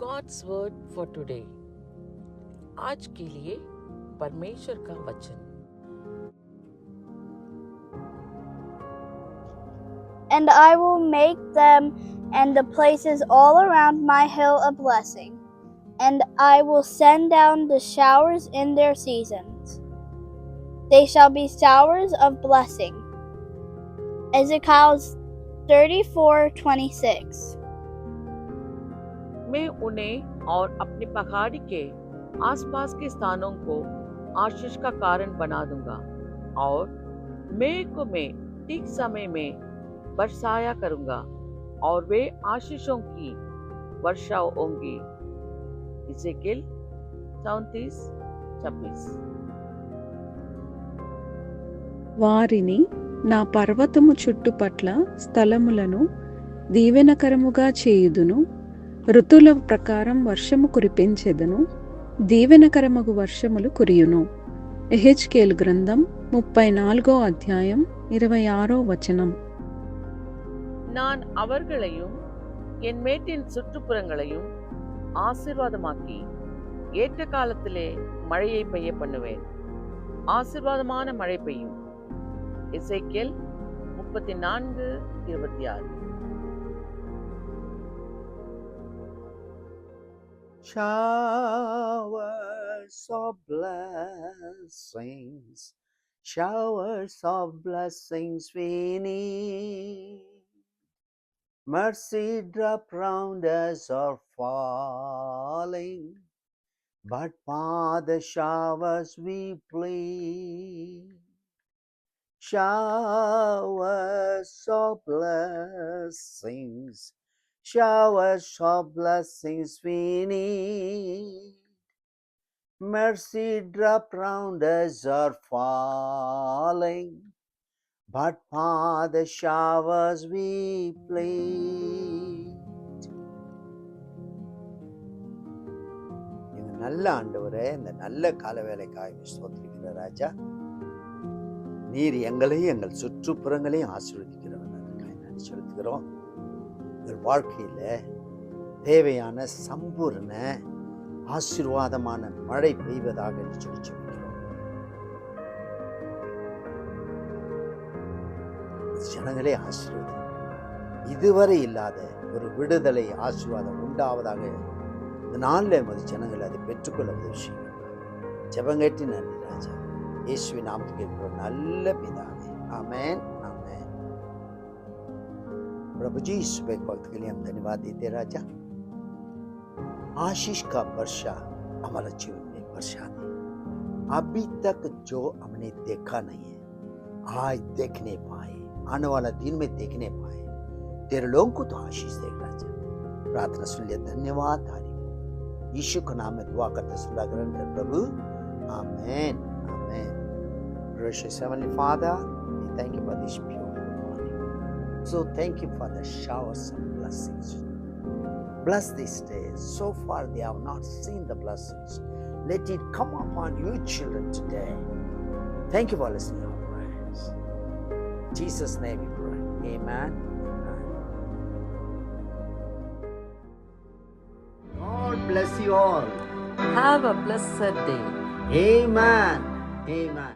God's word for today. आज के लिए परमेश्वर का वचन। And I will make them and the places all around my hill a blessing, and I will send down the showers in their seasons. They shall be showers of blessing. Ezekiel 34:26. मैं उन्हें और अपनी पहाड़ी के आसपास के स्थानों को आशीष का कारण बना दूंगा और मेघ को मैं ठीक समय में बरसाया करूंगा और वे आशीषों की वर्षा होंगी। इज़ेकिएल 34:26। వారిని నా పర్వతము చుట్టుపట్ల స్థలములను దీవెనకరముగా చేయుదును, ఋతుల ప్రకారం వర్షము కురిపించెదను, దీవెనకరమగు వర్షములు కురియును. ఎహెచ్కేలు గ్రంథం 34వ అధ్యాయం 26వ వచనం. நான் அவர்களையும் என் மேட்டின் சுற்றுப்புறங்களையும் ஆசீர்வாதமாக்கி ஏற்ற காலத்திலே மழையை பெய்ய பண்ணுவேன். ஆசீர்வாதமான மழை பெய்யும். எசேக்கியேல் 34:26. Showers of blessings, showers of blessings we need. Mercy drop round us are falling, but for the showers we plead. Showers of blessings, showers of blessings we need. Mercy drop round us are falling, but for the showers we plead. இந்த நல்ல ஆண்டவரே, இந்த நல்ல காலவேளைக்காய் ஸ்தோத்திரிக்கிற ராஜா, நீர் எங்களையும் எங்கள் சுற்றுப்புறங்களையும் ஆசீர்வதிக்கிறவன். அதற்காக நன்றி செலுத்துகிறோம். எங்கள் வாழ்க்கையில தேவையான சம்பூர்ண ஆசீர்வாதமான மழை பெய்வதாக என்று சொல்லி சொல்கிறோம். ஜனங்களே ஆசீர்வதி, இதுவரை இல்லாத ஒரு விடுதலை ஆசீர்வாதம் உண்டாவதாக இந்த நாளில் எமது ஜனங்கள் அதை பெற்றுக்கொள்ள உதவி செய்யும். ஜெபங்கேட்டி நன்றி ராஜா, இயேசுவின் நாமத்துக்கு இருக்கிற நல்ல பிதாவே, ஆமென் आमेन। प्रभु जी सुबह के वक्त के लिए हम धन्यवाद देते राजा। आशीष का वर्षा हमारे जीवन में वर्षा दे। अभी तक जो हमने देखा नहीं है, आज देखने पाए, आने वाला दिन में देखने पाए, तेरे लोगों को तो आशीष दे राजा। प्रार्थना सुन लिया, धन्यवाद तारीफ। यीशु के नाम में दुआ करते सुना ग्रहण कर प्रभु, आमेन आमेन। Gracious Heavenly Father, we thank you for this beautiful morning. So thank you for the showers of blessings. Bless this day. So far they have not seen the blessings. Let it come upon you children today. Thank you for listening to our prayers. In Jesus' name we pray. Amen. God bless you all. Have a blessed day. Amen. Amen.